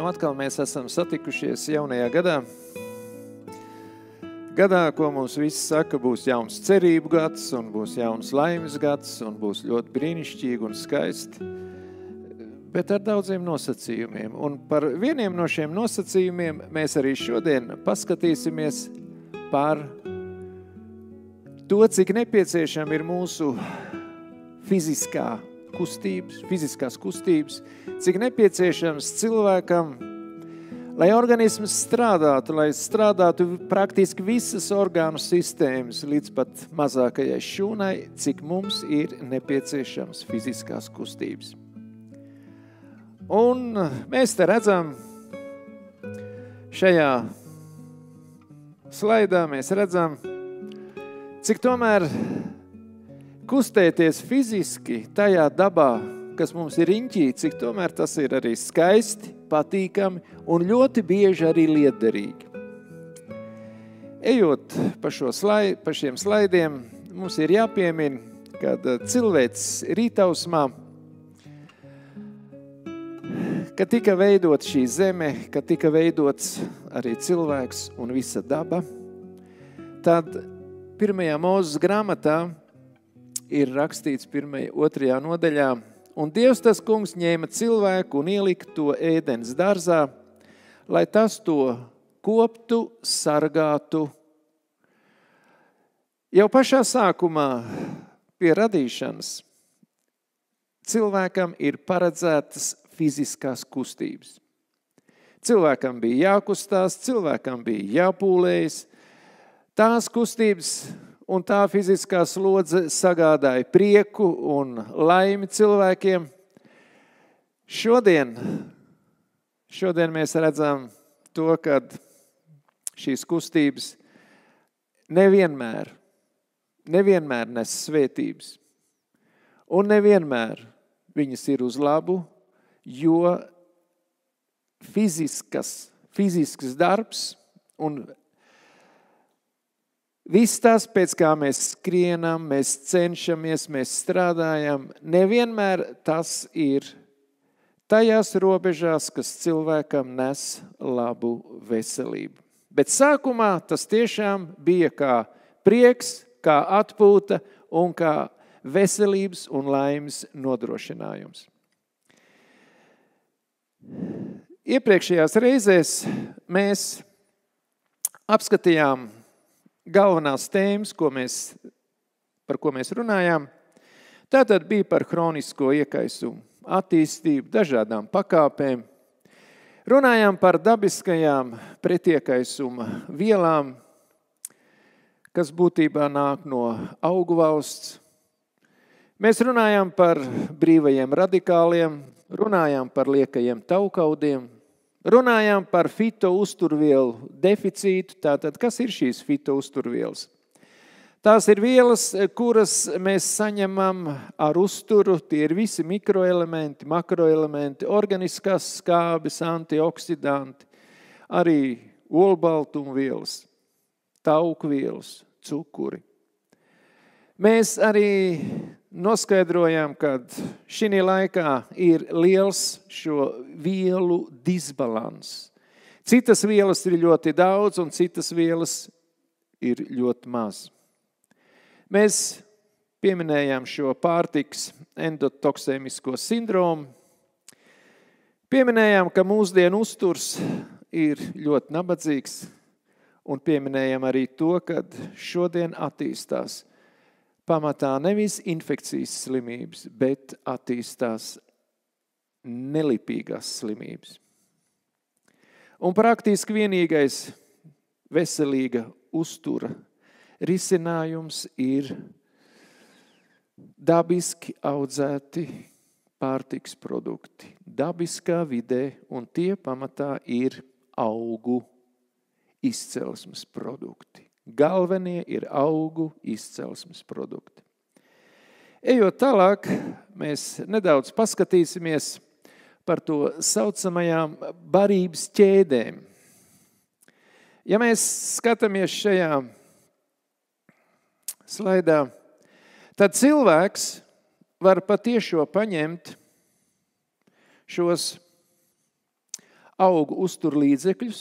atkal mēs esam satikušies jaunajā gadā. Gadā, ko mums visi saka, būs jauns cerību gads, un būs jauns laimes gads, un būs ļoti brīnišķīgi un skaisti, bet ar daudziem nosacījumiem. Un par vieniem no šiem nosacījumiem mēs arī šodien paskatīsimies par to, cik nepieciešama ir mūsu fiziskās kustības, cik nepieciešams cilvēkam, lai organisms strādātu, lai strādātu praktiski visas orgānu sistēmas līdz pat mazākajai šūnai, cik mums ir nepieciešams fiziskās kustības. Un mēs te redzam, šajā slaidā mēs redzam, cik tomēr kustēties fiziski tajā dabā, kas mums ir riņķī, cik tomēr tas ir arī skaisti, patīkami un ļoti bieži arī liederīgi. Ejot pa šiem slaidiem, mums ir jāpiemina, kad cilvēks rītausmā, kad tika veidot šī zeme, kad tika veidots arī cilvēks un visa daba, tad 1. Mūzes grāmatā ir rakstīts 2. nodaļā, un Dievs tas kungs ņēma cilvēku un ielika to ēdens dārzā, lai tas to koptu, sargātu. Jau pašā sākumā pie radīšanas cilvēkam ir paredzētas fiziskās kustības. Cilvēkam bija jākustās, cilvēkam bija jāpūlējas. Tās kustības un tā fiziskā slodze sagādāja prieku un laimi cilvēkiem. Šodien mēs redzam to, kad šīs kustības nevienmēr nes svētības. Un nevienmēr viņas ir uz labu, jo fizisks darbs un viss tas, pēc kā mēs skrienam, mēs cenšamies, mēs strādājam, nevienmēr tas ir tajās robežās, kas cilvēkam nes labu veselību. Bet sākumā tas tiešām bija kā prieks, kā atpūta un kā veselības un laimes nodrošinājums. Iepriekšējās reizēs mēs apskatījām galvenās tēmas, par ko mēs runājām. Tātad bija par hronisko iekaisumu attīstību, dažādām pakāpēm. Runājām par dabiskajām pretiekaisuma vielām, kas būtībā nāk no augu valsts. Mēs runājām par brīvajiem radikāliem, runājām par liekajiem taukaudiem, runājām par fitouzturvielu deficītu. Tātad, kas ir šīs fitouzturvielas? Tās ir vielas, kuras mēs saņemam ar uzturu. Tie ir visi mikroelementi, makroelementi, organiskās skābes, antioksidanti, arī olbaltumvielas, taukvielas, cukuri. Mēs arī noskaidrojām, ka šī laikā ir liels šo vielu disbalans. Citas vielas ir ļoti daudz un citas vielas ir ļoti maz. Mēs pieminējām šo pārtikas endotoksēmisko sindromu. Pieminējām, ka mūsdienu uzturs ir ļoti nabadzīgs un pieminējām arī to, ka šodien attīstās pamatā nevis infekcijas slimības, bet attīstās nelipīgās slimības. Un praktiski vienīgais veselīga uztura risinājums ir dabiski audzēti pārtikas produkti, dabiskā vidē, un tie pamatā ir augu izcelsmes produkti. Galvenie ir augu izcelsmes produkti. Ejot tālāk, mēs nedaudz paskatīsimies par to saucamajām barības ķēdēm. Ja mēs skatāmies šajā slaidā, tad cilvēks var patiešo paņemt šos augu uzturlīdzekļus,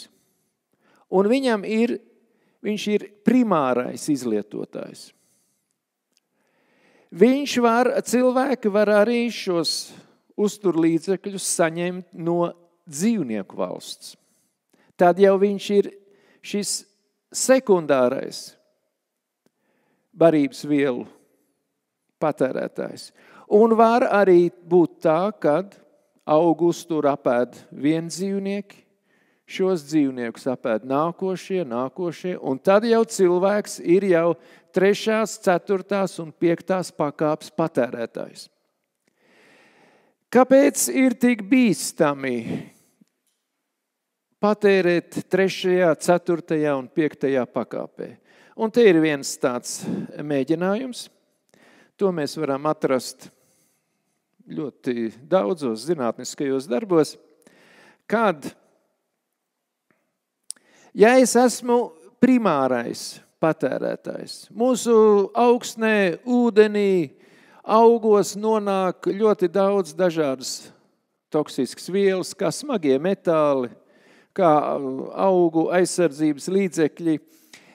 un viņš ir primārais izlietotājs. Cilvēki var arī šos uzturlīdzekļus saņemt no dzīvnieku valsts. Tad jau viņš ir šis sekundārais barības vielu patērētājs. Un var arī būt tā, kad augu uzturu apēd vieni dzīvnieki, šos dzīvniekus apēd nākošie, un tad jau cilvēks ir jau 3., 4. un 5. pakāpes patērētājs. Kāpēc ir tik bīstami patērēt 3., 4. un 5. pakāpē? Un te ir viens tāds mēģinājums. To mēs varam atrast ļoti daudzos zinātniskajos darbos, kad, ja es esmu primārais patērētājs, mūsu augsnē, ūdenī, augos nonāk ļoti daudz dažādas toksiskas vielas, kā smagie metāli, kā augu aizsardzības līdzekļi.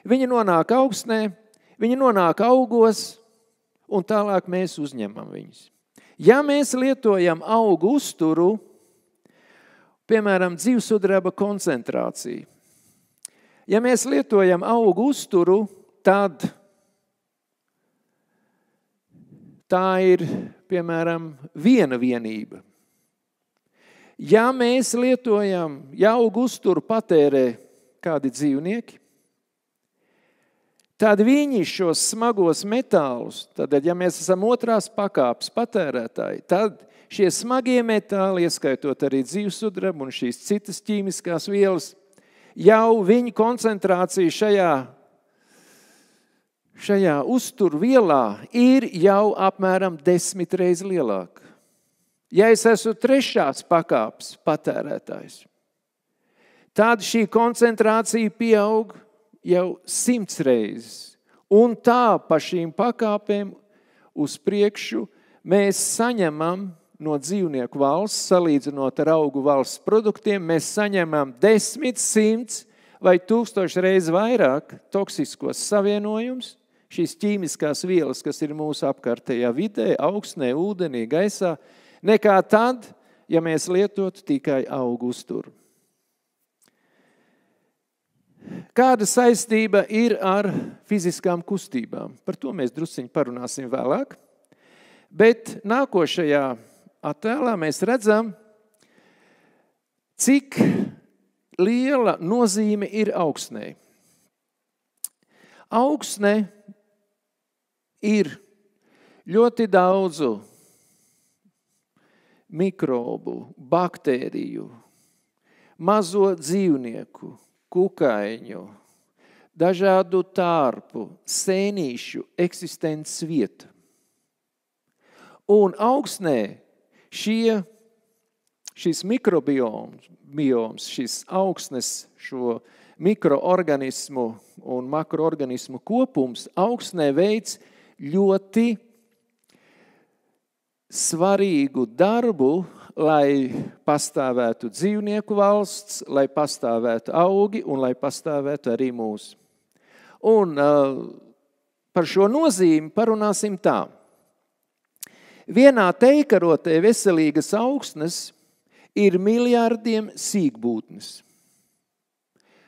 Viņi nonāk augsnē, viņi nonāk augos, un tālāk mēs uzņemam viņus. Ja mēs lietojam augu uzturu, piemēram, dzīvsudraba koncentrāciju, ja mēs lietojam augu uzturu, tad tā ir, piemēram, viena vienība. Ja mēs lietojam, ja augu uzturu patērē kādi dzīvnieki, tad viņi šos smagos metālus, tad, ja mēs esam 2. pakāpes patērētāji, tad šie smagie metāli, ieskaitot arī dzīvsudrabu un šīs citas ķīmiskās vielas, jau viņu koncentrācija šajā uzturvielā ir jau apmēram 10 reizes lielāka. Ja es esmu 3. pakāpes patērētājs, tad šī koncentrācija pieaug jau 100 reizes. Un tā pa šīm pakāpēm uz priekšu mēs saņemam no dzīvnieku valsts, salīdzinot ar augu valsts produktiem, mēs saņemam 10, 100 vai 1000 reizes vairāk toksiskos savienojumus, šīs ķīmiskās vielas, kas ir mūsu apkārtējā vidē, augsnē, ūdenī, gaisā, nekā tad, ja mēs lietotu tikai augu uzturu. Kāda saistība ir ar fiziskām kustībām? Par to mēs drusciņi parunāsim vēlāk. Bet nākošajā attēlā mēs redzam, cik liela nozīme ir augsnei. Augsne ir ļoti daudzu mikrobu, baktēriju, mazo dzīvnieku, kukaiņu, dažādu tārpu, sēnīšu eksistences vieta. Un augsnē šis mikrobioms, šis augsnes, šo mikroorganismu un makroorganismu kopums augsnē veids ļoti svarīgu darbu, lai pastāvētu dzīvnieku valsts, lai pastāvētu augi un lai pastāvētu arī mūsu. Un par šo nozīmi parunāsim tā. Vienā teikarotē veselīgas augsnes ir miljardiem sīkbūtnes.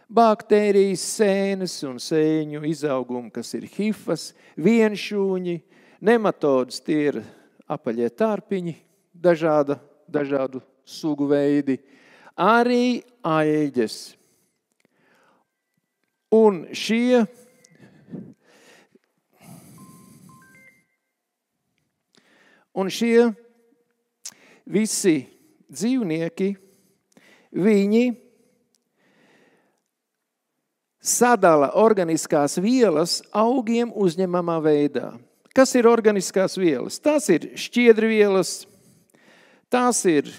Baktērijas, sēnes un sēņu izaugumi, kas ir hifas, vienšūņi, nematodes, tie ir apaļie tārpiņi, dažādu sugu veidi, arī aeģes. Un šie visi dzīvnieki, viņi sadala organiskās vielas augiem uzņemamā veidā. Kas ir organiskās vielas? Tās ir šķiedrvielas, tās ir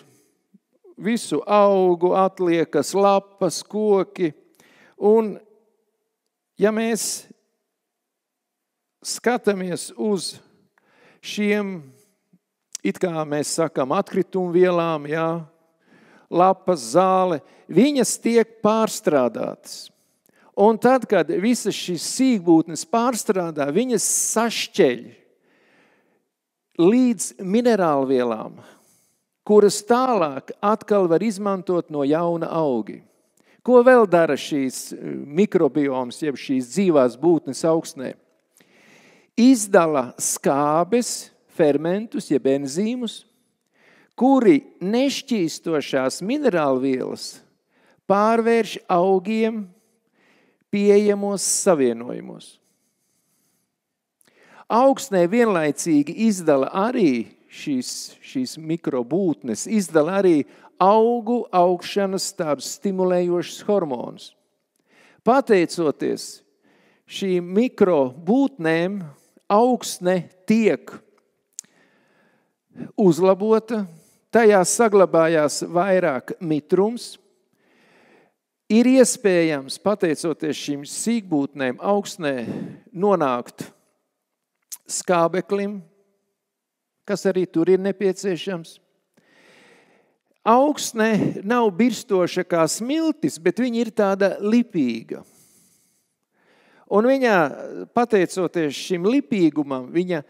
visu augu atliekas, lapas, koki. Un, ja mēs skatāmies uz šiem, it kā mēs sakam, atkritumvielām, jā, lapas, zāle, viņas tiek pārstrādātas. Un tad, kad visas šīs sīkbūtnes pārstrādā, viņas sašķeļ līdz minerālvielām, kuras tālāk atkal var izmantot no jauna augi. Ko vēl dara šīs mikrobioms, jeb šīs dzīvās būtnes augsnē? Izdala skābes, fermentus, jeb enzīmus, kuri nešķīstošās minerālvielas pārvērš augiem pieejamos savienojumos. Augsnē vienlaicīgi izdala arī šīs mikrobūtnes, izdala arī augu augšanas tādus stimulējošus hormonus. Pateicoties šīm mikrobūtnēm, augsne tiek uzlabota, tajā saglabājās vairāk mitrums. Ir iespējams, pateicoties šīm sīkbūtnēm, augsnē nonākt skābeklim, kas arī tur ir nepieciešams. Augsne nav birstoša kā smiltis, bet viņa ir tāda lipīga. Un viņa, pateicoties šim lipīgumam, viņa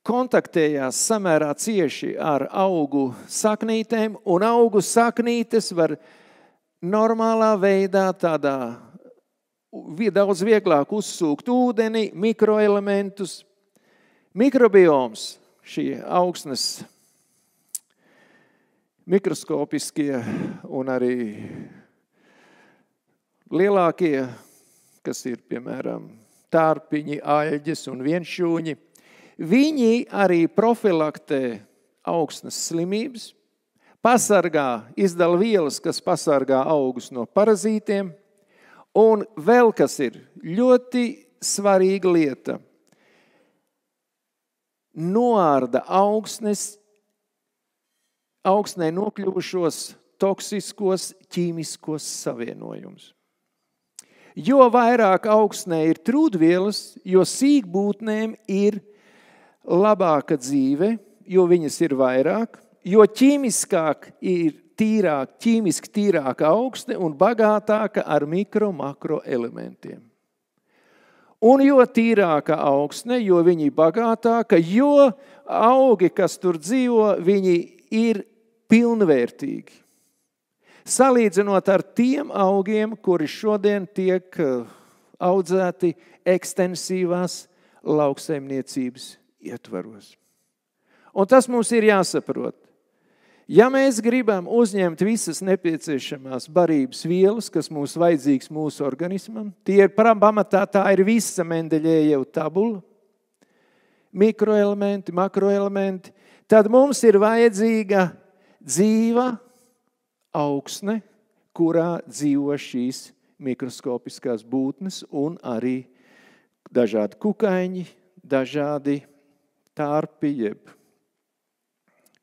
kontaktējās samērā cieši ar augu saknītēm, un augu saknītes var normālā veidā tādā daudz vieglāk uzsūkt ūdeni, mikroelementus. Mikrobioms, šī augsnes mikroskopiskie un arī lielākie, kas ir, piemēram, tārpiņi, aļģes un vienšūņi, viņi arī profilaktē augsnes slimības, pasargā, izdala vielas, kas pasargā augus no parazītiem, un vēl kas ir ļoti svarīga lieta, noārda augsnē nokļuvušos toksiskos ķīmiskos savienojumus. Jo vairāk augsnē ir trūdvielas, jo sīkbūtnēm ir labāka dzīve, jo viņas ir vairāk, jo ķīmiskāk ir ķīmiski tīrāka augsne un bagātāka ar mikro-makro elementiem. Un jo tīrāka augsne, jo viņi ir bagātāka, jo augi, kas tur dzīvo, viņi ir pilnvērtīgi. Salīdzinot ar tiem augiem, kuri šodien tiek audzēti ekstensīvās lauksaimniecības ietvaros. Un tas mums ir jāsaprot. Ja mēs gribam uzņemt visas nepieciešamās barības vielas, kas mums vajadzīgs mūsu organismam, tie ir pamatā, tā ir visa Mendeļejeva tabula, mikroelementi, makroelementi, tad mums ir vajadzīga dzīva augsne, kurā dzīvo šīs mikroskopiskās būtnes un arī dažādi kukaiņi, dažādi tārpi, jeb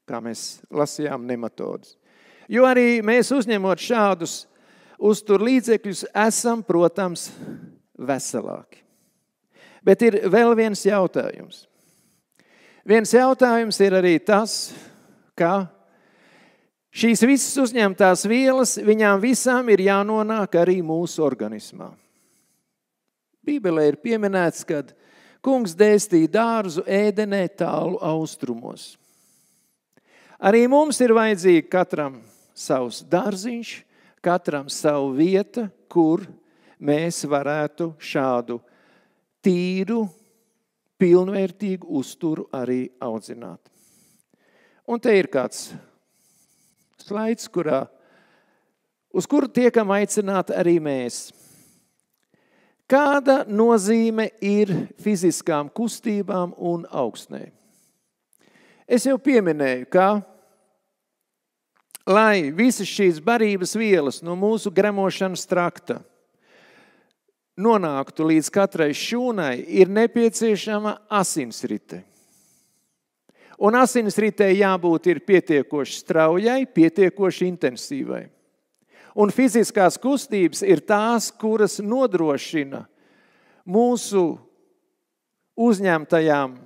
kā mēs lasījām, nematodes. Jo arī mēs uzņemot šādus uztur līdzekļus esam, protams, veselāki. Bet ir vēl viens jautājums. Viens jautājums ir arī tas, ka šīs visas uzņemtās vielas, viņām visām ir jānonāk arī mūsu organismā. Bībelē ir pieminēts, kad kungs dēstīja dārzu Ēdenē tālu austrumos. Arī mums ir vajadzīgi katram savs dārziņš, katram savu vieta, kur mēs varētu šādu tīru, pilnvērtīgu uzturu arī audzināt. Un te ir kāds slaids, uz kuru tiekam aicināti arī mēs. Kāda nozīme ir fiziskām kustībām un augsnē? Es jau pieminēju, ka, lai visas šīs barības vielas no mūsu gremošanas trakta nonāktu līdz katrai šūnai, ir nepieciešama asinsrite. Un asinsritei jābūt ir pietiekoši straujai, pietiekoši intensīvai. Un fiziskās kustības ir tās, kuras nodrošina mūsu uzņemtajām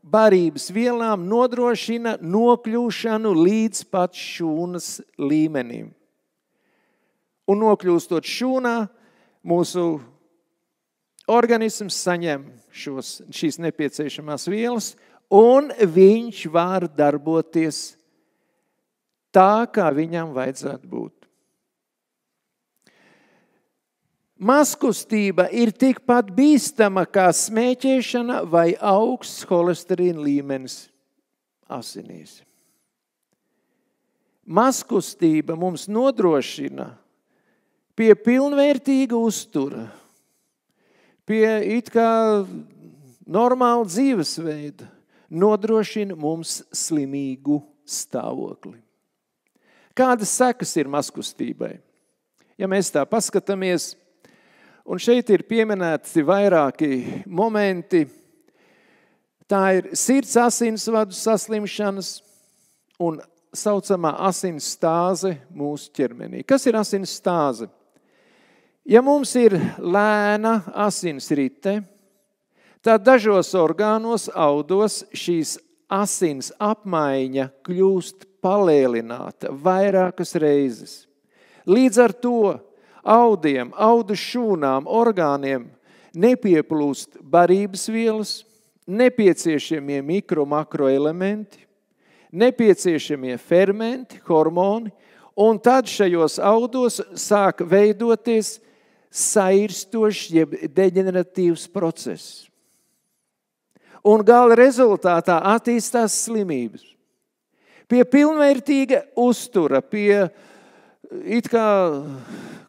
barības vielām nodrošina nokļūšanu līdz pat šūnas līmenim. Un nokļūstot šūnā, mūsu organisms saņem šīs nepieciešamās vielas, un viņš var darboties tā, kā viņam vajadzētu būt. Mazkustība ir tikpat bīstama kā smēķēšana vai augsts holesterīna līmenis asinīs. Mazkustība mums nodrošina pie pilnvērtīga uztura, pie it kā normāla dzīvesveida, nodrošina mums slimīgu stāvokli. Kādas sekas ir mazkustībai? Ja mēs tā paskatāmies, un šeit ir pieminēti vairāki momenti, tā ir sirds asinsvadu saslimšanas un saucamā asinsstāze mūsu ķermenī. Kas ir asinsstāze? Ja mums ir lēna asinsrite, tad dažos orgānos, audos šīs asins apmaiņa kļūst palēlināta vairākas reizes. Līdz ar to audiem, audu šūnām, orgāniem nepieplūst barības vielas, nepieciešamie mikro-makroelementi, nepieciešamie fermenti, hormoni, un tad šajos audos sāk veidoties sairstošs jeb deģeneratīvs process. Un gala rezultātā attīstās slimības. Pie pilnvērtīga uztura, pie it kā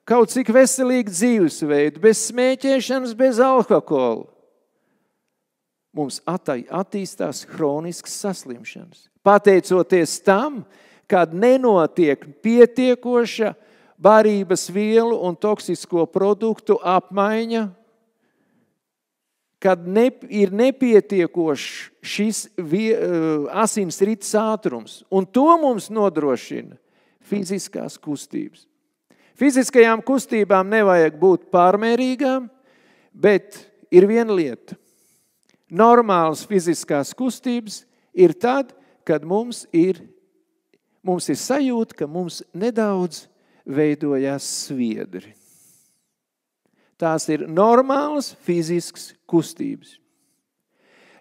kaut cik veselīga dzīvesveida, bez smēķēšanas, bez alkohola, mums attīstās hroniskas saslimšanas. Pateicoties tam, kad nenotiek pietiekoša barības vielu un toksisko produktu apmaiņa, kad ir nepietiekošs šis asinsrites ātrums. Un to mums nodrošina fiziskās kustības. Fiziskajām kustībām nevajag būt pārmērīgām, bet ir viena lieta. Normālas fiziskās kustības ir tad, kad mums ir sajūta, ka mums nedaudz veidojās sviedri. Tās ir normālas fiziskas kustības.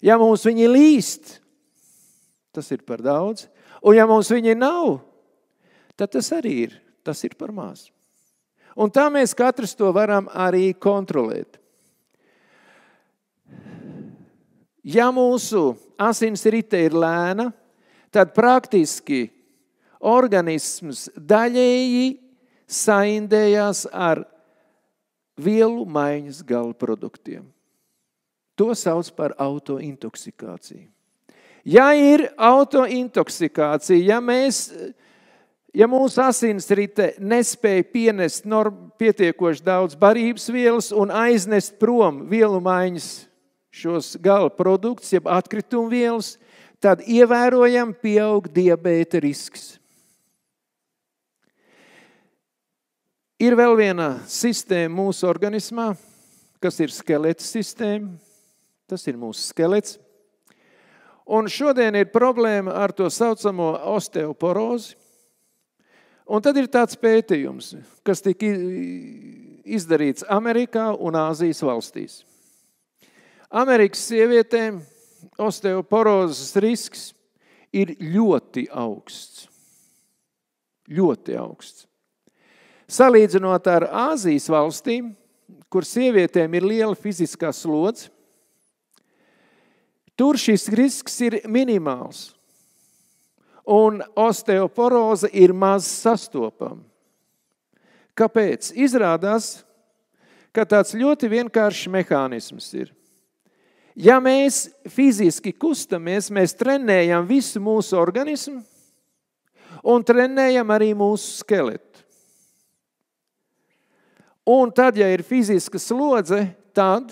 Ja mums viņi līst, tas ir par daudz, un ja mums viņi nav, tad tas ir par maz. Un tā mēs katrs to varam arī kontrolēt. Ja mūsu asinsrite ir lēna, tad praktiski organisms daļēji saindējās ar vielu maiņas gala produktiem. To sauc par autointoksikāciju. Ja ir autointoksikācija, ja mūsu asinsrite nespēja pienest pietiekoši daudz barības vielas un aiznest prom vielu maiņas šos gala produktus, jeb atkritumu vielas, tad ievērojami pieaug diabēta risks. Ir vēl viena sistēma mūsu organismā, kas ir skeleta sistēma. Tas ir mūsu skelets. Un šodien ir problēma ar to saucamo osteoporozi. Un tad ir tāds pētījums, kas tika izdarīts Amerikā un Āzijas valstīs. Amerikas sievietēm osteoporozes risks ir ļoti augsts. Ļoti augsts. Salīdzinot ar Āzijas valstīm, kur sievietēm ir liela fiziskā slodze, tur šis risks ir minimāls. Un osteoporoze ir maz sastopama. Kāpēc? Izrādās, ka tāds ļoti vienkāršs mehānisms ir. Ja mēs fiziski kustamies, mēs trenējam visu mūsu organismu un trenējam arī mūsu skeletu. Un tad, ja ir fiziska slodze, tad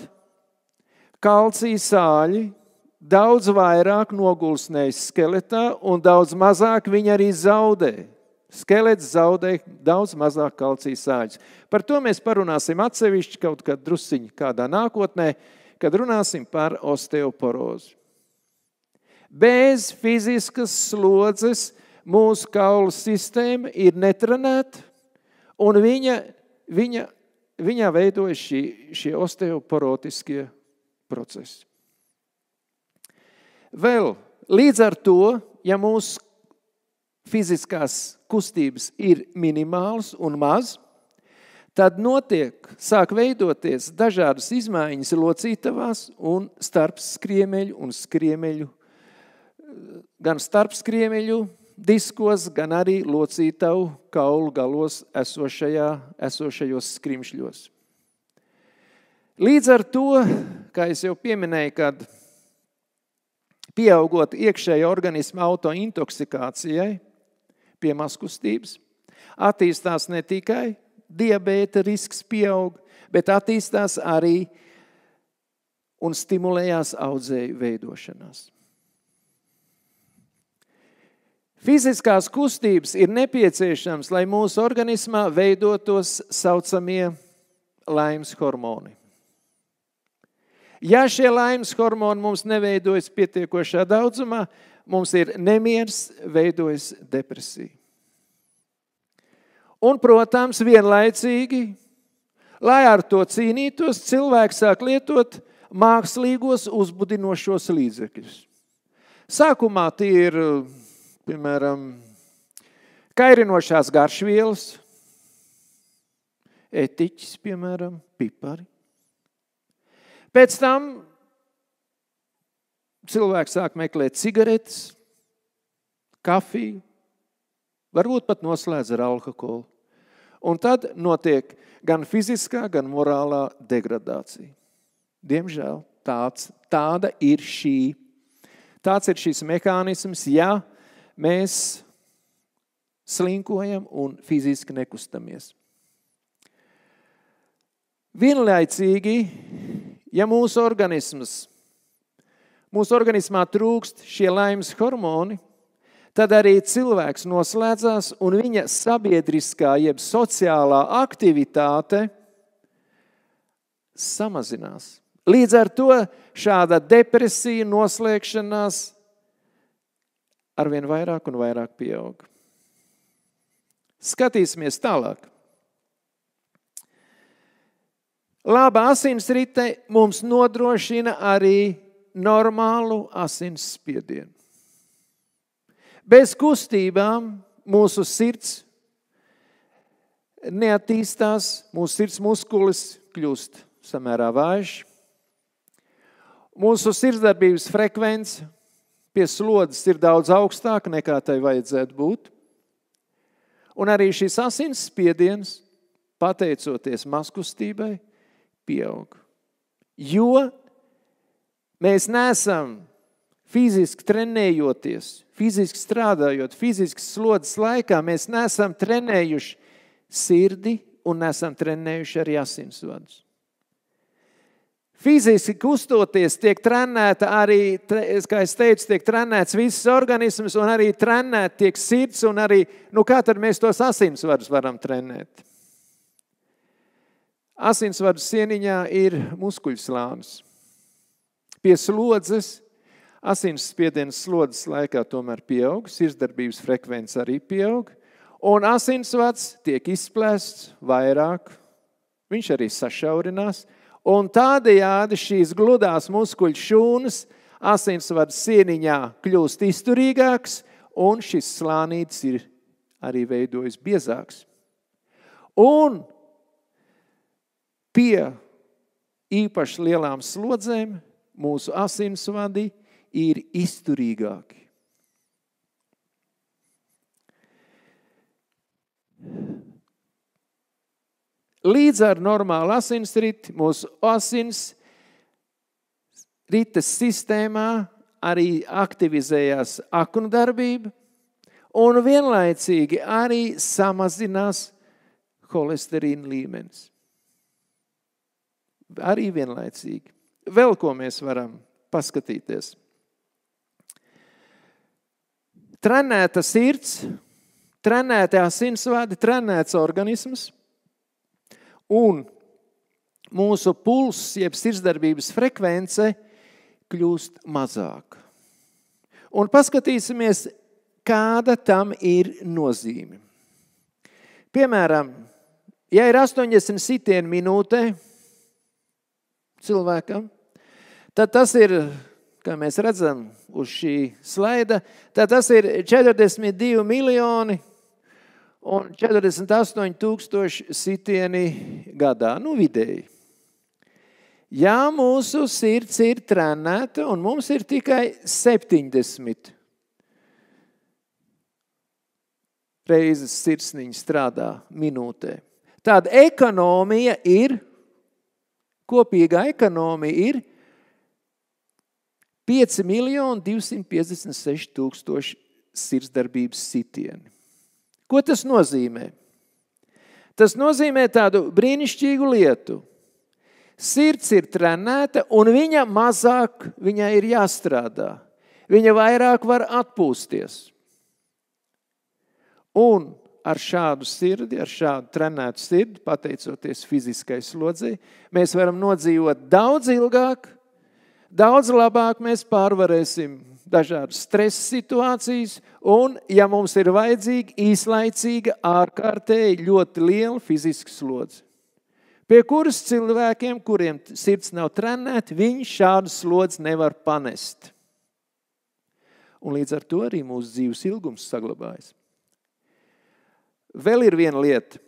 kalcija sāļi daudz vairāk nogulsnējas skeletā un daudz mazāk viņi arī zaudē. Skelets zaudē daudz mazāk kalcija sāļus. Par to mēs parunāsim atsevišķi kaut kad drusciņi kādā nākotnē, kad runāsim par osteoporozi. Bez fiziskas slodzes mūsu kaulu sistēma ir netrenēta, un viņā veidojas šie osteoporotiskie procesi. Vēl līdz ar to, ja mūsu fiziskās kustības ir minimāls un maz, tad sāk veidoties dažādas izmaiņas locītavās un starpskriemeļu un skriemeļu, gan starpskriemeļu diskos, gan arī locītavu kaulu galos esošajos skrimšļos. Līdz ar to, kā es jau pieminēju, kad pieaugot iekšēja organisma autointoksikācijai pie mazkustības, attīstās ne tikai diabēta risks pieaug, bet attīstās arī un stimulējās audzēju veidošanās. Fiziskās kustības ir nepieciešams, lai mūsu organismā veidotos saucamie laimes hormoni. Ja šie laimes hormoni mums neveidojas pietiekošā daudzumā, mums ir nemiers, veidojas depresija. Un, protams, vienlaicīgi, lai ar to cīnītos, cilvēks sāk lietot mākslīgos uzbudinošos līdzekļus. Sākumā tie ir, piemēram, kairinošās garšvielas, etiķis, piemēram, pipari. Pēc tam cilvēks sāk meklēt cigaretes, kafiju, varbūt pat noslēdz ar alkoholu. Un tad notiek gan fiziskā, gan morālā degradācija. Diemžēl tāds ir šis mehānisms, ja mēs slinkojam un fiziski nekustamies. Vienlaicīgi, ja mūsu organismā trūkst šie laimes hormoni, tad arī cilvēks noslēdzās un viņa sabiedriskā jeb sociālā aktivitāte samazinās. Līdz ar to šāda depresija, noslēgšanās arvien vairāk un vairāk pieaug. Skatīsimies tālāk. Laba asinsrite mums nodrošina arī normālu asinsspiedienu. Bez kustībām mūsu sirds neattīstās, mūsu sirds muskulis kļūst samērā vājš. Mūsu sirdsdarbības frekvence pie slodzes ir daudz augstāka nekā tai vajadzētu būt. Un arī šis asinsspiediens, pateicoties mazkustībai, pieaug. Jo mēs neesam fiziski trenējoties, fiziski strādājot, fiziski slodzes laikā, mēs neesam trenējuši sirdi un neesam trenējuši arī asinsvadus. Fiziski kustoties tiek trenēta arī, kā es teicu, tiek trenēts viss organisms un arī trenēt tiek sirds un arī, kā tad mēs tos asinsvadus varam trenēt? Asinsvadu sieniņā ir muskuļslānis. Pie slodzes, asinsspiediens slodzes laikā tomēr pieaug, sirdsdarbības frekvence arī pieaug, un asinsvads tiek izplēsts vairāk, viņš arī sašaurinās, un tādējādi šīs gludās muskuļu šūnas asinsvadu sieniņā kļūst izturīgāks, un šis slānītis ir arī veidojis biezāks. Un pie īpaši lielām slodzēm mūsu asinsvadi ir izturīgāki. Līdz ar normālu asinsriti mūsu asinsrites sistēmā arī aktivizējās aknu darbība un vienlaicīgi arī samazinās holesterīna līmenis. Arī vienlaicīgi. Vēl ko mēs varam paskatīties. Trenēta sirds, trenēta asinsvadi, trenēts organisms un mūsu pulss, jeb sirdsdarbības frekvence kļūst mazāk. Un paskatīsimies, kāda tam ir nozīme. Piemēram, ja ir 80 sitieni minūtē cilvēkam, tad tas ir, kā mēs redzam uz šī slaida, tad tas ir 42 miljoni un 48 tūkstoši sitieni gadā, vidēji. Ja mūsu sirds ir trenēta un mums ir tikai 70 reizes sirsniņa strādā minūtē, tad ekonomija ir, kopīgā ekonomija ir 5 256 000 sirdsdarbības sitieni. Ko tas nozīmē? Tas nozīmē tādu brīnišķīgu lietu. Sirds ir trenēta un viņa mazāk, viņai ir jāstrādā. Viņa vairāk var atpūsties. Un ar šādu sirdi, ar šādu trenētu sirdi, pateicoties fiziskai slodzei, mēs varam nodzīvot daudz ilgāk, daudz labāk mēs pārvarēsim dažādas stresa situācijas un, ja mums ir vajadzīga īslaicīga, ārkārtēji ļoti liela fiziska slodze, pie kuras cilvēkiem, kuriem sirds nav trenēta, viņi šādu slodzi nevar panest. Un līdz ar to arī mūsu dzīves ilgums saglabājas. Vēl ir viena lieta.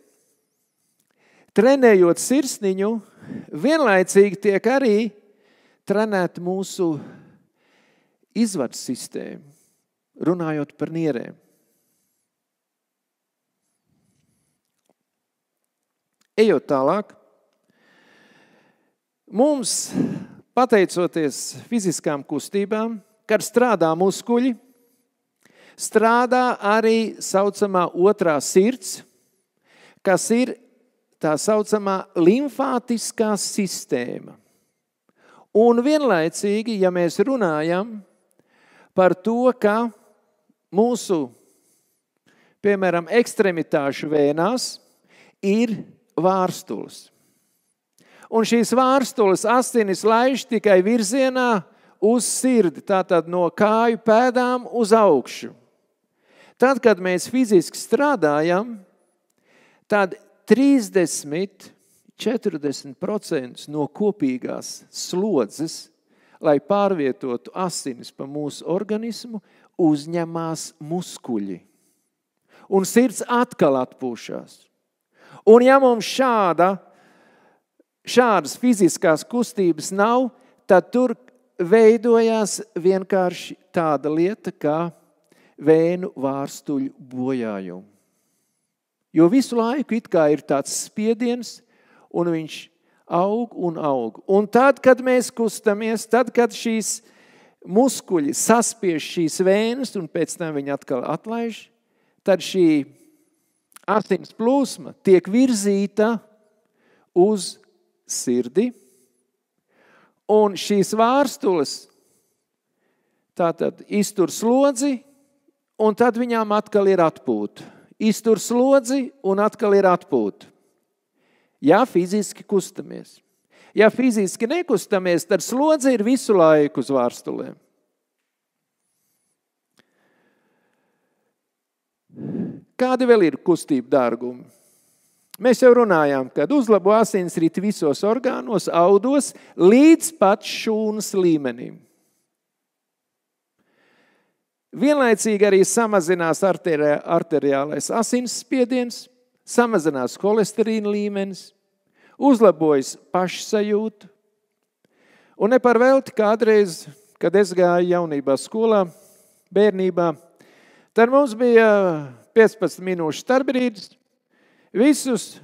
Trenējot sirsniņu, vienlaicīgi tiek arī trenēt mūsu izvads sistēmu, runājot par nierēm. Ejot tālāk, mums, pateicoties fiziskām kustībām, kad strādā muskuļi, strādā arī saucamā otrā sirds, kas ir tā saucamā limfātiskā sistēma. Un vienlaicīgi, ja mēs runājam par to, ka mūsu, piemēram, ekstremitāšu vēnās ir vārstulis. Un šīs vārstulis asinis laiž tikai virzienā uz sirdi, tātad no kāju pēdām uz augšu. Tad, kad mēs fiziski strādājam, tad 30–40% no kopīgās slodzes, lai pārvietotu asinis pa mūsu organismu, uzņemās muskuļi. Un sirds atkal atpūšās. Un ja mums šādas fiziskās kustības nav, tad tur veidojās vienkārši tāda lieta, kā vēnu vārstuļu bojājumu. Jo visu laiku it kā ir tāds spiediens, un viņš aug un aug. Un tad, kad mēs kustamies, tad, kad šīs muskuļi saspiež šīs vēnas, un pēc tam viņi atkal atlaiž, tad šī asins plūsma tiek virzīta uz sirdi, un šīs vārstules tātad iztur slodzi, un tad viņām atkal ir atpūta. Iztur slodzi, un atkal ir atpūta. Ja fiziski kustamies. Ja fiziski nekustamies, tad slodze ir visu laiku uz vārstulēm. Kādi vēl ir kustību dārgumi? Mēs jau runājām, kad uzlabo asinsriti visos orgānos, audos, līdz pat šūnas līmenim. Vienlaicīgi arī samazinās arteriālais asinsspiediens, samazinās holesterīna līmenis, uzlabojas pašsajūta. Un ne par velti kādreiz, kad es gāju jaunībā skolā, bērnībā, tad mums bija 15 minūšu starpbrīdis. Visus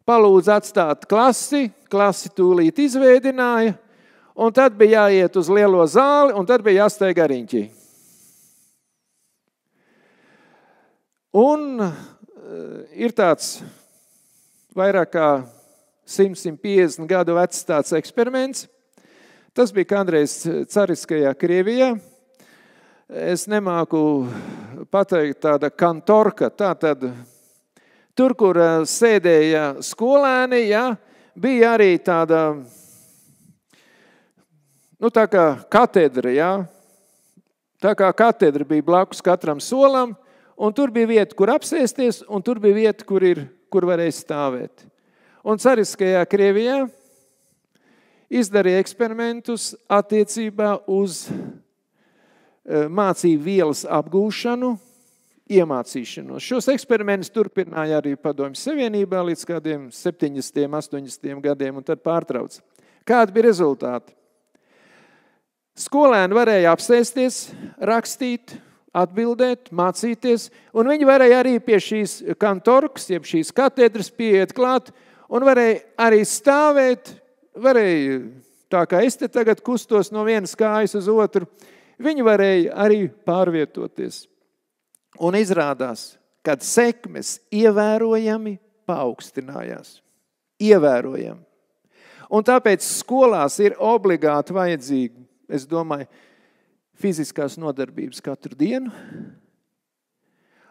palūdz atstāt klasi tūlīt izveidināja, un tad bija jāiet uz lielo zāli, un tad bija jāsteigā riņķī. Un ir tāds vairāk kā 100–150 gadu vecs tāds eksperiments. Tas bija kādreiz cariskajā Krievijā. Es nemāku pateikt tāda kantorka, tātad tur, kur sēdēja skolēni, ja, bija arī tāda, tā kā katedra, ja, Tā kā katedra bija blakus katram solam, un tur bija vieta, kur apsēsties, un tur bija vieta, kur varēja stāvēt. Un cariskajā Krievijā izdarīja eksperimentus attiecībā uz mācību vielas apgūšanu, iemācīšanos. Šos eksperimentus turpināja arī Padomju Savienībā līdz kādiem 70, 80 gadiem, un tad pārtrauca. Kādi bija rezultāti? Skolēni varēja apsēsties, rakstīt, atbildēt, mācīties, un viņi varēja arī pie šīs kantorkas, jeb šīs katedras pieiet klāt, un varēja arī stāvēt, varēja, tā kā es te tagad kustos no vienas kājas uz otru, viņi varēja arī pārvietoties. Un izrādās, kad sekmes ievērojami paaugstinājās. Ievērojami. Un tāpēc skolās ir obligāti vajadzīgi, es domāju, fiziskās nodarbības katru dienu.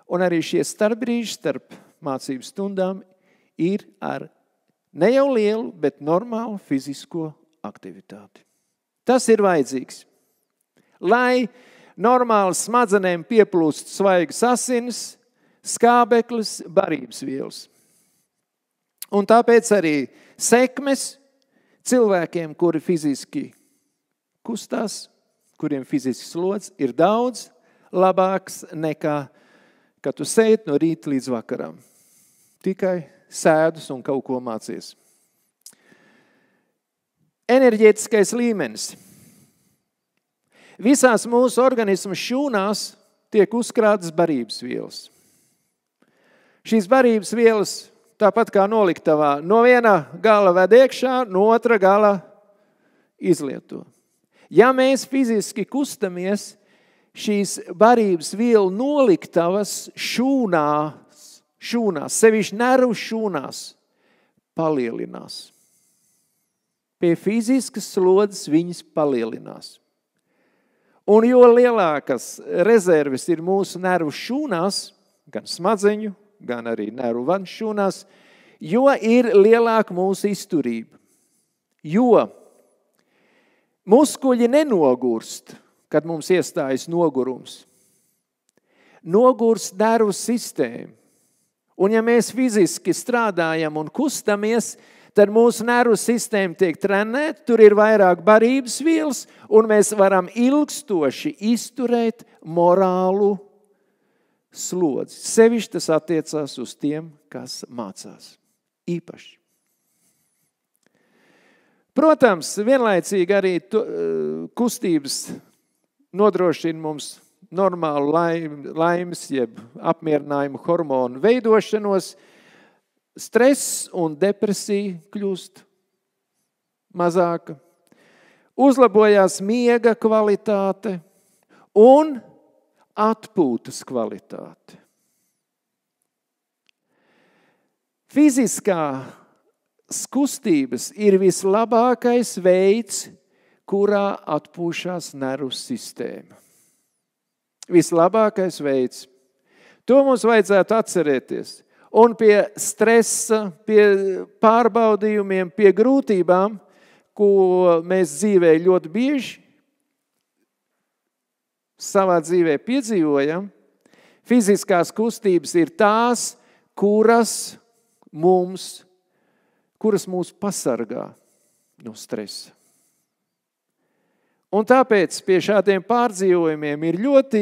Un arī šie starpbrīži starp mācību stundām ir ar ne jau lielu, bet normālu fizisko aktivitāti. Tas ir vajadzīgs. Lai normāli smadzenēm pieplūst svaigas asinis, skābeklis, barības vielas. Un tāpēc arī sekmes cilvēkiem, kuri fiziski kustās, kuriem fizisks slods, ir daudz labāks nekā, kad tu sēdi no rīta līdz vakaram. Tikai sēdus un kaut ko mācies. Enerģētiskais līmenis. Visās mūsu organismu šūnās tiek uzkrātas barības vielas. Šīs barības vielas, tāpat kā noliktavā, no viena gala ved iekšā, no otra gala izlieto. Ja mēs fiziski kustamies, šīs barības vielu noliktavas šūnās, sevišķi nervu šūnās, palielinās. Pie fiziskas slodzes viņas palielinās. Un jo lielākas rezerves ir mūsu nervu šūnās, gan smadzeņu, gan arī nervu vadu šūnās, jo ir lielāka mūsu izturība. Jo muskuļi nenogurst, kad mums iestājas nogurums. Nogurst nervu sistēma. Un ja mēs fiziski strādājam un kustamies, tad mūsu nervu sistēma tiek trenēta, tur ir vairāk barības vielas, un mēs varam ilgstoši izturēt morālu slodzi. Sevišķi tas attiecās uz tiem, kas mācās. Īpaši. Protams, vienlaicīgi arī kustības nodrošina mums normālu laimes, jeb apmierinājumu hormonu veidošanos. Stress un depresija kļūst mazāka. Uzlabojās miega kvalitāte un atpūtas kvalitāte. Fiziskās kustības ir vislabākais veids, kurā atpūšās nervu sistēma. Vislabākais veids. To mums vajadzētu atcerēties. Un pie stresa, pie pārbaudījumiem, pie grūtībām, ko mēs dzīvē ļoti bieži savā dzīvē piedzīvojam, fiziskās kustības ir tās, kuras mūs pasargā no stresa. Un tāpēc pie šādiem pārdzīvojumiem ir ļoti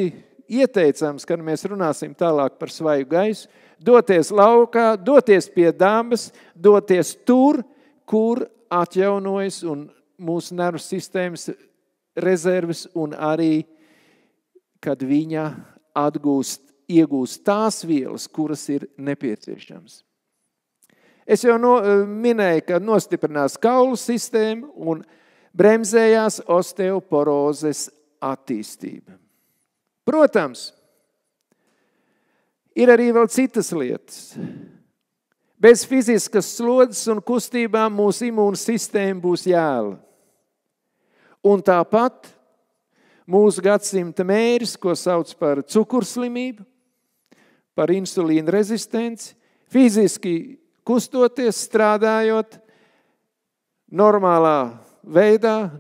ieteicams, kad mēs runāsim tālāk par svaigu gaisu, doties laukā, doties pie dabas, doties tur, kur atjaunojas un mūsu nervu sistēmas rezerves un arī, kad viņa iegūst tās vielas, kuras ir nepieciešamas. Es jau minēju, ka nostiprinās kaulu sistēma un bremzējās osteoporozes attīstība. Protams, ir arī vēl citas lietas. Bez fiziskas slodzes un kustībām mūsu imūna sistēma būs jēla. Un tāpat mūsu gadsimta mēris, ko sauc par cukurslimību, par insulīna rezistenci, fiziski kustoties, strādājot, normālā veidā,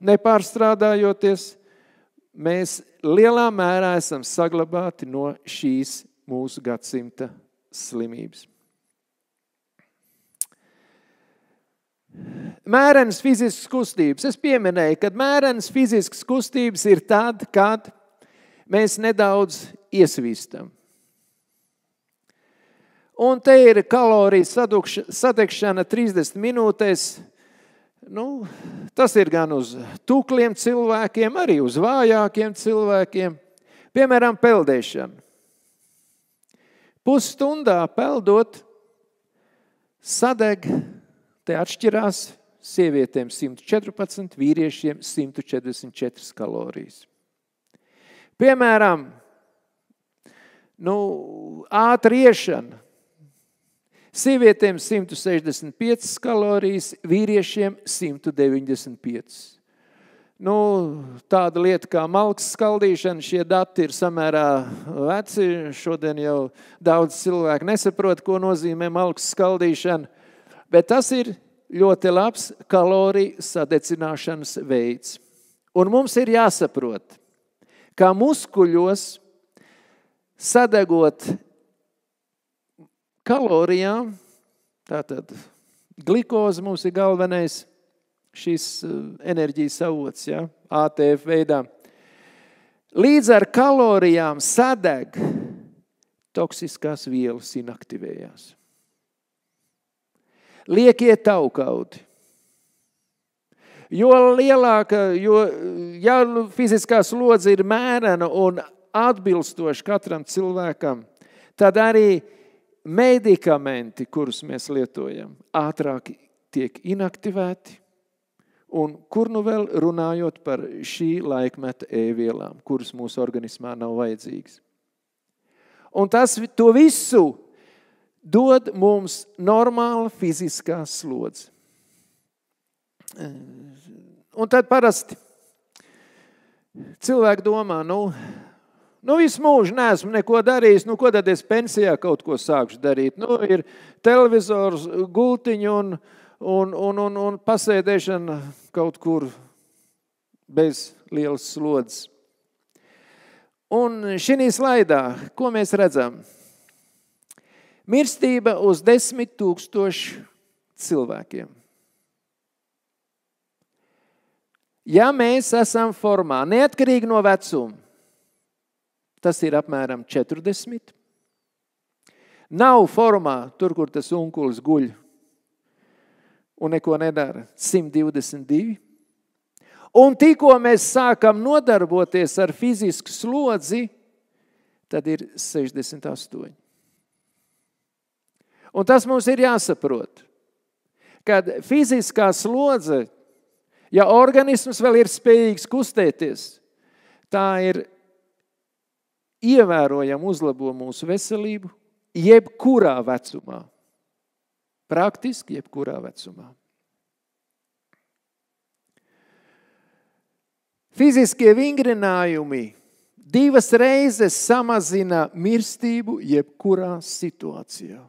nepārstrādājoties, mēs lielā mērā esam saglabāti no šīs mūsu gadsimta slimības. Mērenas fiziskas kustības. Es pieminēju, ka mērenas fiziskas kustības ir tad, kad mēs nedaudz iesvīstam. Un te ir kaloriju sadegšana 30 minūtēs. Tas ir gan uz tukliem cilvēkiem, arī uz vājākiem cilvēkiem. Piemēram, peldēšana. Pusstundā peldot sadeg, te atšķirās sievietēm 114, vīriešiem 144 kalorijas. Piemēram, ātri iešana. Sievietēm 165 kalorijas, vīriešiem 195. Tāda lieta kā malkas skaldīšana, šie dati ir samērā veci. Šodien jau daudz cilvēku nesaprot, ko nozīmē malkas skaldīšana, bet tas ir ļoti labs kaloriju sadedzināšanas veids. Un mums ir jāsaprot, kā muskuļos sadegot kalorijām, tātad glikoze mums ir galvenais šīs enerģijas avots, ja, ATF veidā. Līdz ar kalorijām sadeg toksiskās vielas inaktivējās. Liekie taukaudi. Ja fiziskā slodze ir mērena un atbilstoši katram cilvēkam, tad arī medikamenti, kurus mēs lietojam, ātrāk tiek inaktivēti. Un kur vēl runājot par šī laikmeta ēvielām, kuras mūsu organismā nav vajadzīgas. Un to visu dod mums normāla fiziskā slodze. Un tad parasti cilvēki domā, visu mūžu neesmu neko darījis, ko tad es pensijā kaut ko sākšu darīt? Ir televizors, gultiņi un pasēdēšana kaut kur bez lielas slodzes. Un šī slaidā, ko mēs redzam? Mirstība uz 10 000 cilvēkiem. Ja mēs esam formā, neatkarīgi no vecuma, tas ir apmēram 40. Nav formā, tur, kur tas unkulis guļ un neko nedara, 122. Un tikko mēs sākam nodarboties ar fizisku slodzi, tad ir 68. Un tas mums ir jāsaprot, kad fiziskā slodze, ja organisms vēl ir spējīgs kustēties, tā ir ievērojami uzlabo mūsu veselību jebkurā vecumā. Praktiski jebkurā vecumā. Fiziskie vingrinājumi 2 reizes samazina mirstību jebkurā situācijā.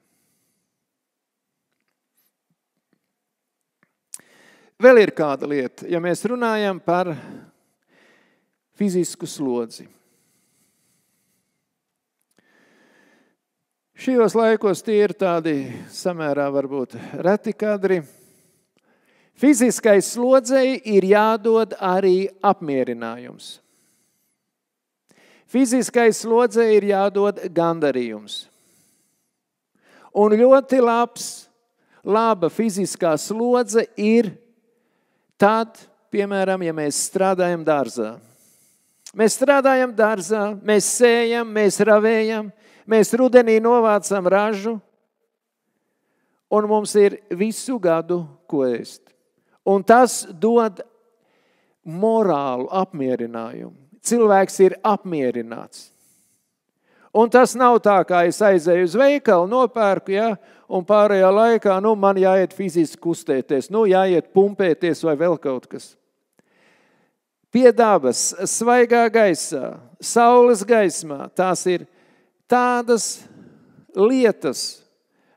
Vēl ir kāda lieta, ja mēs runājam par fizisku slodzi. Šajos laikos tie ir tādi samērā varbūt reti kadri. Fiziskai slodzei ir jādod arī apmierinājums. Fiziskai slodzei ir jādod gandarījums. Un ļoti laba fiziskā slodze ir tad, piemēram, ja mēs strādājam dārzā. Mēs strādājam dārzā, mēs sējam, mēs ravējam, mēs rudenī novācam ražu, un mums ir visu gadu ko ēst. Un tas dod morālu apmierinājumu. Cilvēks ir apmierināts. Un tas nav tā, kā es aizēju uz veikalu, nopērku, ja, un pārējā laikā, man jāiet fiziski kustēties, jāiet pumpēties vai vēl kaut kas. Pie dabas, svaigā gaisā, saules gaismā, tās ir tādas lietas,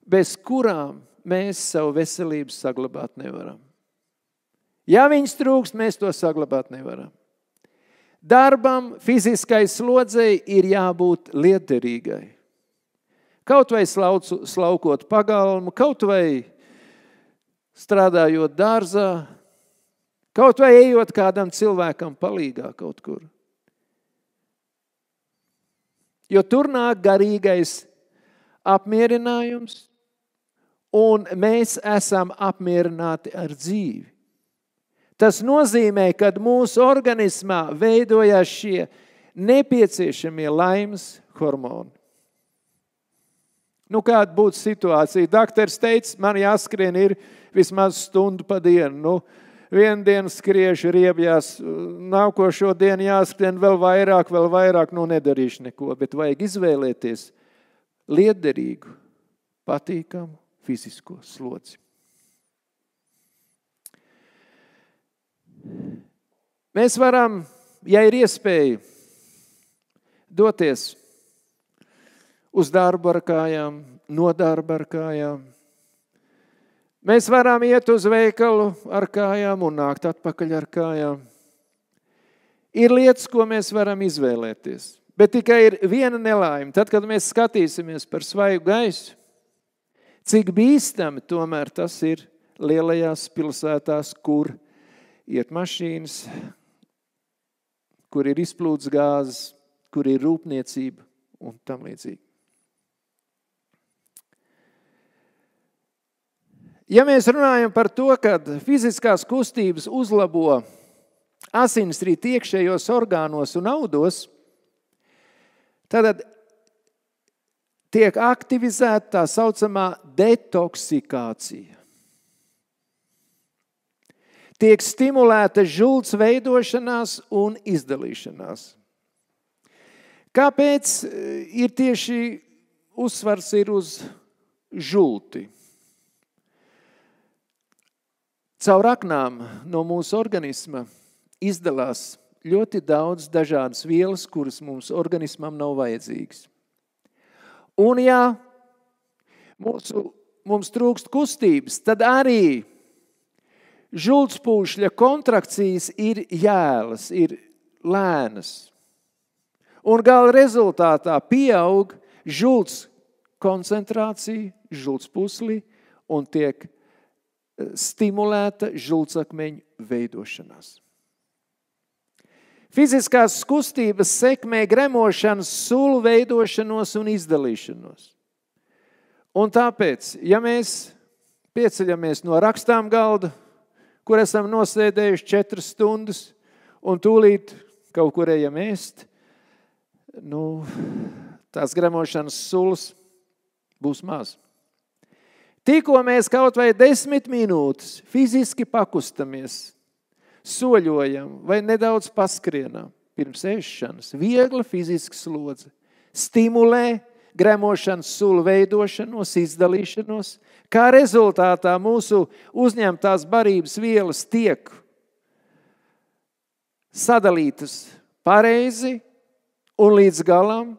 bez kurām mēs savu veselību saglabāt nevaram. Ja viņas trūkst, mēs to saglabāt nevaram. Darbam, fiziskai slodzei ir jābūt lietderīgai. Kaut vai slaukot pagalmu, kaut vai strādājot dārzā, kaut vai ejot kādam cilvēkam palīgā kaut kur. Jo tur nāk garīgais apmierinājums, un mēs esam apmierināti ar dzīvi. Tas nozīmē, ka mūsu organismā veidojās šie nepieciešamie laimes hormoni. Kāda būtu situācija? Daktars teica, man jāskrien ir vismaz stundu pa dienu. Vienu dienu skriešu, riebjās, nākošo dienu jāskrien vēl vairāk, nedarīšu neko, bet vajag izvēlēties lietderīgu, patīkamu fizisko slodzi. Mēs varam, ja ir iespēja, doties uz darbu ar kājām, no darba ar kājām. Mēs varam iet uz veikalu ar kājām un nākt atpakaļ ar kājām. Ir lietas, ko mēs varam izvēlēties, bet tikai ir viena nelaime. Tad, kad mēs skatīsimies par svaigu gaisu, cik bīstami tomēr tas ir lielajās pilsētās, kur iet mašīnas, kur ir izplūdes gāzes, kur ir rūpniecība un tam līdzīgi. Ja mēs runājam par to, ka fiziskās kustības uzlabo asinsriti iekšējos orgānos un audos, tad tiek aktivizēta tā saucamā detoksikācija. Tiek stimulēta žults veidošanās un izdalīšanās. Kāpēc ir tieši uzsvars ir uz žulti? Caur aknām no mūsu organisma izdalās ļoti daudz dažādas vielas, kuras mums organismam nav vajadzīgas. Un ja mums trūkst kustības, tad arī žultspūšļa kontrakcijas ir jēlas, ir lēnas. Un gala rezultātā pieaug žults koncentrācija, žultspūslī un tiek stimulēta žultsakmeņu veidošanās. Fiziskās kustības sekmē gremošanas, sulu veidošanos un izdalīšanos. Un tāpēc, ja mēs pieceļamies no rakstām galda, kur esam nosēdējuši 4 stundas un tūlīt kaut kur ejam ēst, tās gremošanas sulas būs maz. Tikko mēs kaut vai 10 minūtes fiziski pakustamies, soļojam vai nedaudz paskrienām pirms ēšanas, viegla fiziska slodze stimulē gremošanas sulu veidošanos, izdalīšanos, kā rezultātā mūsu uzņemtās barības vielas tiek sadalītas pareizi un līdz galam,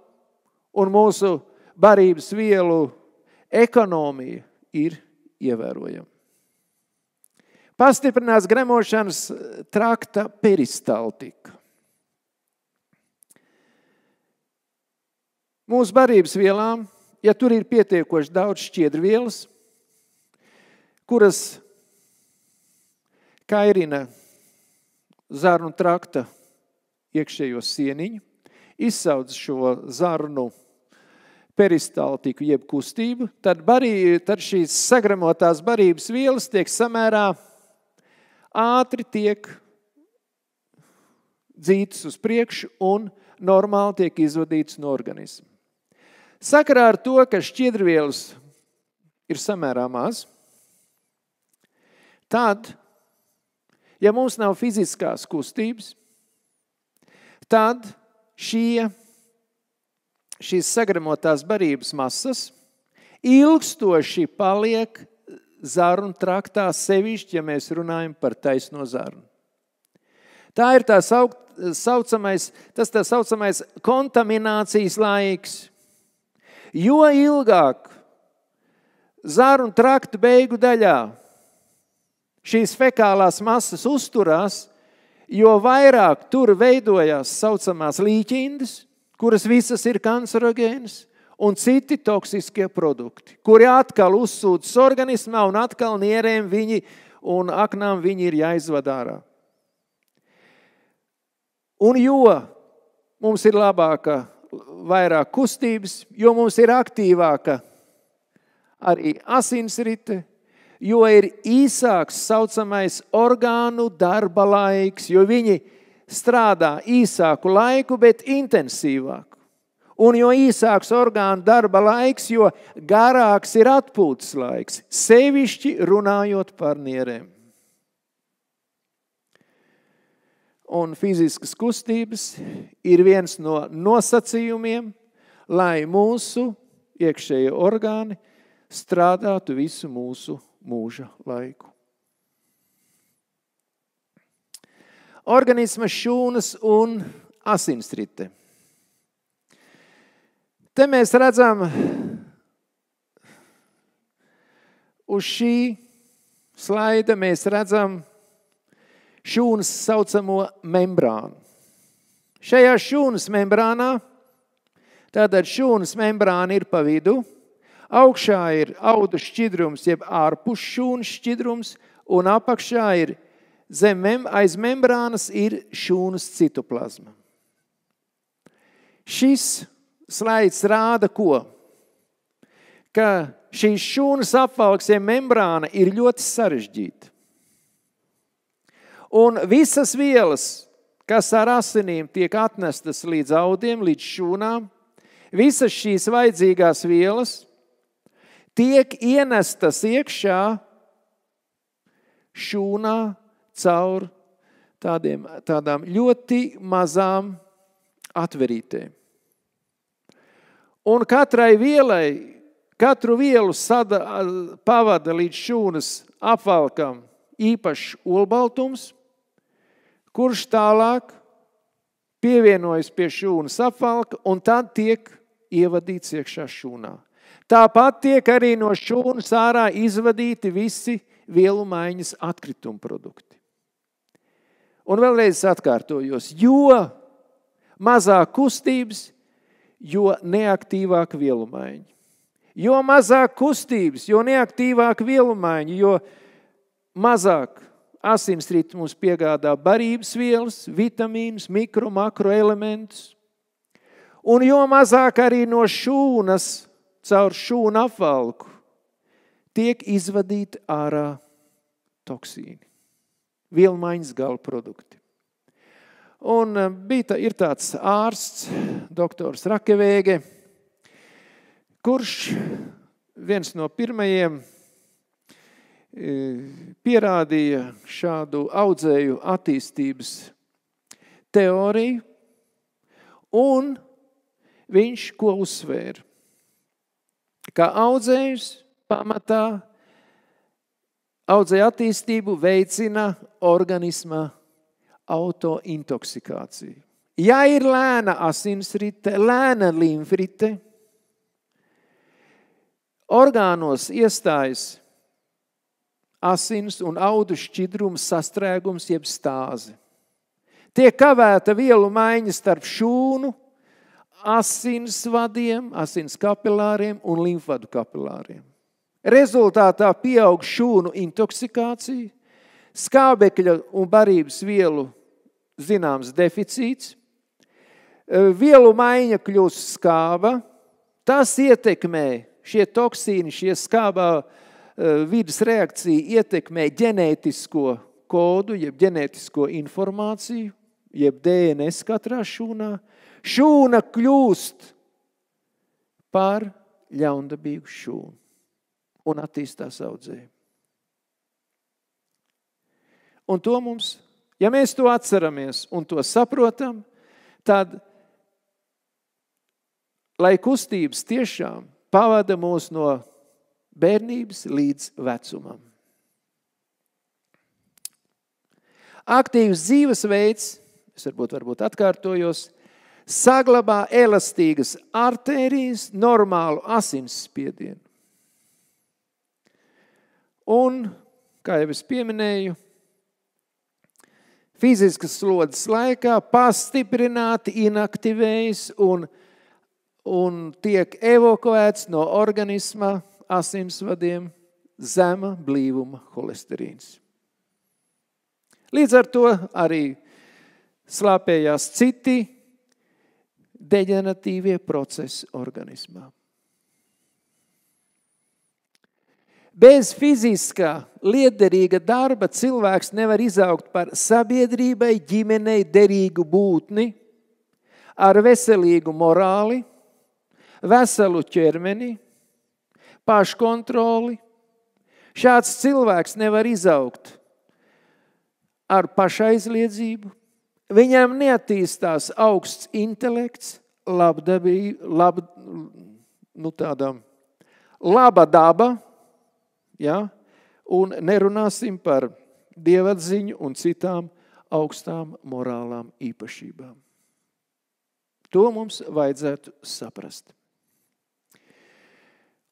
un mūsu barības vielu ekonomija ir ievērojama. Pastiprinās gremošanas trakta peristaltika. Mūsu barības vielām, ja tur ir pietiekoši daudz šķiedrvielas, kuras kairina zarnu trakta iekšējo sieniņu, izsauc šo zarnu peristaltiku jeb kustību, tad šīs sagremotās barības vielas tiek samērā ātri tiek dzītas uz priekšu un normāli tiek izvadītas no organisma. Sakarā ar to, ka šķiedrvielas ir samērā maz, tad, ja mums nav fiziskās kustības, tad šīs sagremotās barības masas ilgstoši paliek zarnu traktā, sevišķi, ja mēs runājam par taisno zarnu. Tā ir tā saucamais kontaminācijas laiks. Jo ilgāk zarnu trakta beigu daļā šīs fekālās masas uzturās, jo vairāk tur veidojās saucamās līķindes, kuras visas ir kancerogēnas, un citi toksiskie produkti, kuri atkal uzsūdas organismā un atkal nierēm un aknām viņi ir jāizved ārā. Un jo mums ir vairāk kustības, jo mums ir aktīvāka arī asinsrite, jo ir īsāks saucamais orgānu darba laiks, jo viņi strādā īsāku laiku, bet intensīvāk. Un jo īsāks orgānu darba laiks, jo garāks ir atpūtas laiks, sevišķi runājot par nierēm. Un fiziskas kustības ir viens no nosacījumiem, lai mūsu iekšējie orgāni strādātu visu mūsu mūža laiku. Organisma šūnas un asinsrite. Te mēs redzam uz šī slaida mēs redzam šūnas saucamo membrānu. Šajā šūnas membrānā, tātad šūnas membrāna ir pa vidu, augšā ir audu šķidrums, jeb ārpus šūnas šķidrums, un apakšā ir aiz membrānas ir šūnas citoplazma. Šis slaids rāda ko? Ka šīs šūnas apvalks, jeb membrāna, ir ļoti sarežģīta. Un visas vielas, kas ar asinīm tiek atnestas līdz audiem, līdz šūnām, visas šīs vajadzīgās vielas tiek ienestas iekšā šūnā caur tādām ļoti mazām atverītēm. Un katru vielu pavada līdz šūnas apvalkam īpašs olbaltums, kurš tālāk pievienojas pie šūnas apvalka un tad tiek ievadīts iekšā šūnā. Tāpat tiek arī no šūnas ārā izvadīti visi vielu maiņas atkrituma produkti. Un vēlreiz atkārtojos, jo mazāk kustības, jo neaktīvāka vielu maiņa. Jo mazāk kustības, jo neaktīvāka vielu maiņa, jo mazāk asinsrite mums piegādā barības vielas, vitamīnus, mikro, makro elementus. Un jo mazāk arī no šūnas, caur šūnu apvalku, tiek izvadīti ārā toksīni, vielu maiņas gala produkti. Un ir tāds ārsts, doktors Rakevēge, kurš viens no pirmajiem pierādīja šādu audzēju attīstības teoriju, un viņš ko uzsvēra? Ka audzējus pamatā audzēju attīstību veicina organisma autointoksikācija. Ja ir lēna asinsrite, lēna limfrite, orgānos iestājas asins un audu šķidrums sastrēgums jeb stāze. Tiek kavēta vielu maiņa starp šūnu, asinsvadiem, asins kapilāriem un limfvadu kapilāriem. Rezultātā pieaug šūnu intoksikācija, skābekļa un barības vielu zināms deficīts, vielu maiņa kļūst skāba, tas ietekmē šie toksīni, šie skābā vidas reakcija ietekmē ģenētisko kodu, jeb ģenētisko informāciju, jeb DNS katrā šūnā. Šūna kļūst par ļaundabīgu šūnu un attīstās audzēju. Un to mums, ja mēs to atceramies un to saprotam, tad, lai kustības tiešām pavada mūs no bērnības līdz vecumam. Aktīvs dzīvesveids, es varbūt atkārtojos, saglabā elastīgas artērijas, normālu asinsspiedienu. Un, kā jau es pieminēju, fiziskas slodzes laikā pastiprināti inaktivējas un tiek evakuēts no organisma asinsvadiem zema blīvuma holesterīns. Līdz ar to arī slāpējās citi deģeneratīvie procesi organismā. Bez fiziskā lietderīga darba cilvēks nevar izaugt par sabiedrībai, ģimenei derīgu būtni, ar veselīgu morāli, veselu ķermeni, paškontroli. Šāds cilvēks nevar izaugt ar pašaizliedzību. Viņam neattīstās augsts intelekts, laba daba, ja? Un nerunāsim par dievatziņu un citām augstām morālām īpašībām. To mums vajadzētu saprast.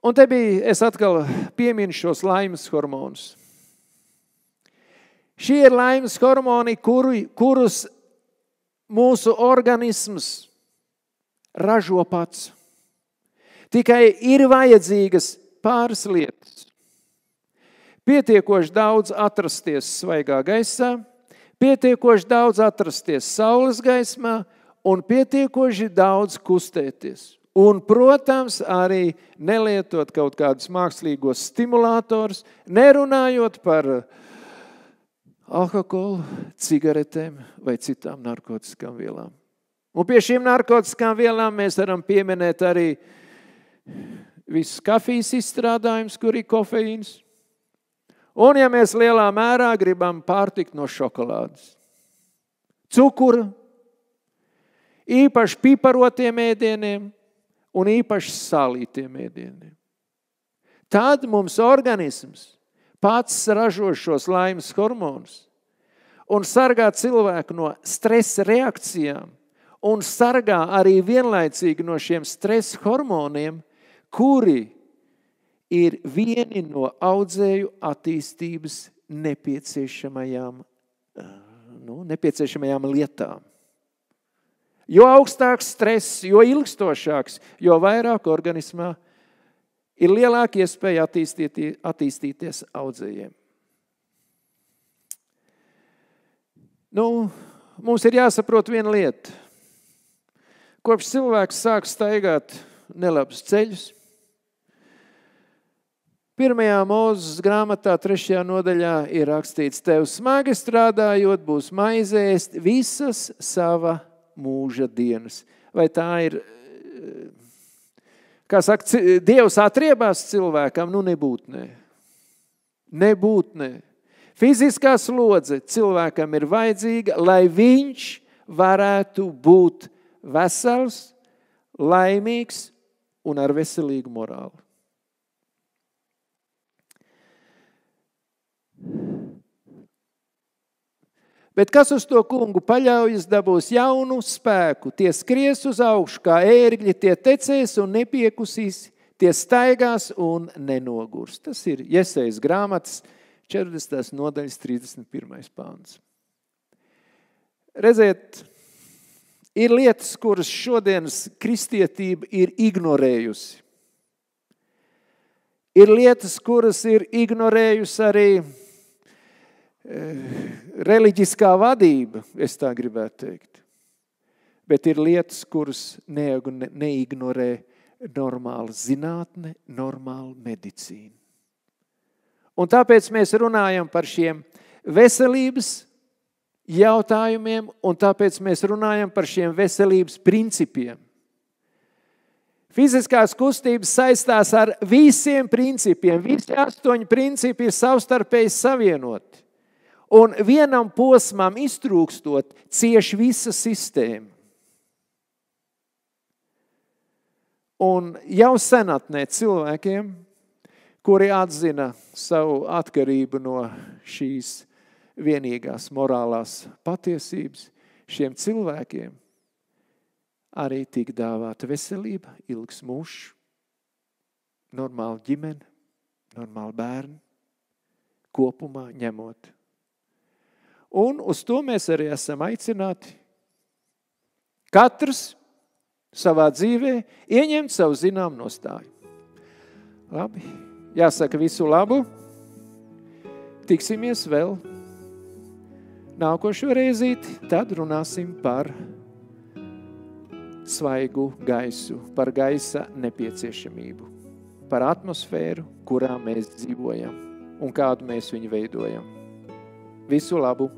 Un te bija, es atkal pieminu šos laimes hormonus. Šie ir laimes hormoni, kurus mūsu organisms ražo pats. Tikai ir vajadzīgas pāris lietas. Pietiekoši daudz atrasties svaigā gaisā, pietiekoši daudz atrasties saules gaismā un pietiekoši daudz kustēties. Un, protams, arī nelietot kaut kādus mākslīgos stimulātorus, nerunājot par alkoholu, cigaretēm vai citām narkotiskām vielām. Un pie šīm narkotiskām vielām mēs varam pieminēt arī visus kafijas izstrādājumus, kur ir kofeīns. Un, ja mēs lielā mērā gribam pārtikt no šokolādes, cukura, īpaši piparotiem ēdieniem un īpaši sālītiem ēdieniem. Tad mums organisms pats ražo šos laimes hormonus un sargā cilvēku no stresa reakcijām un sargā arī vienlaicīgi no šiem stresa hormoniem, kuri ir vieni no audzēju attīstības nepieciešamajām lietām. Jo augstāks stress, jo ilgstošāks, jo vairāk organismā ir lielāka iespēja attīstīties audzējiem. Mums ir jāsaprot viena lieta. Kopš cilvēks sāk staigāt nelabus ceļus, 1. Mūzes grāmatā 3. nodaļā ir rakstīts: tev smagi strādājot, būs maize ēst visas sava mūža dienas. Vai tā ir, kā saka, Dievs atriebās cilvēkam? Nebūtnē. Nebūtnē. Fiziskā slodze cilvēkam ir vajadzīga, lai viņš varētu būt vesels, laimīgs un ar veselīgu morāli. Bet kas uz to kungu paļaujas, dabūs jaunu spēku. Tie skries uz augšu kā ērgļi, tie tecēs un nepiekusīs, tie staigās un nenogurs. Tas ir Jesejas grāmatas 40. nodaļas 31. pāns. Redziet, ir lietas, kuras šodienas kristietība ir ignorējusi. Ir lietas, kuras ir ignorējusi arī reliģiskā vadība, es tā gribētu teikt. Bet ir lietas, kuras neignorē normāla zinātne, normāla medicīna. Un tāpēc mēs runājam par šiem veselības jautājumiem, un tāpēc mēs runājam par šiem veselības principiem. Fiziskās kustības saistās ar visiem principiem. Visi 8 principi ir savstarpēji savienoti. Un vienam posmam iztrūkstot, cieši visa sistēma. Un jau senatnē cilvēkiem, kuri atzina savu atkarību no šīs vienīgās morālās patiesības, šiem cilvēkiem arī tika dāvāta veselība, ilgs mūžs, normāla ģimene, normāli bērni, kopumā ņemot. Un uz to mēs arī esam aicināti. Katrs savā dzīvē ieņemt savu zinām nostāju. Labi, jāsaka visu labu. Tiksimies vēl nākošo reizīti, tad runāsim par svaigu gaisu, par gaisa nepieciešamību, par atmosfēru, kurā mēs dzīvojam un kādu mēs viņu veidojam. Visu labu!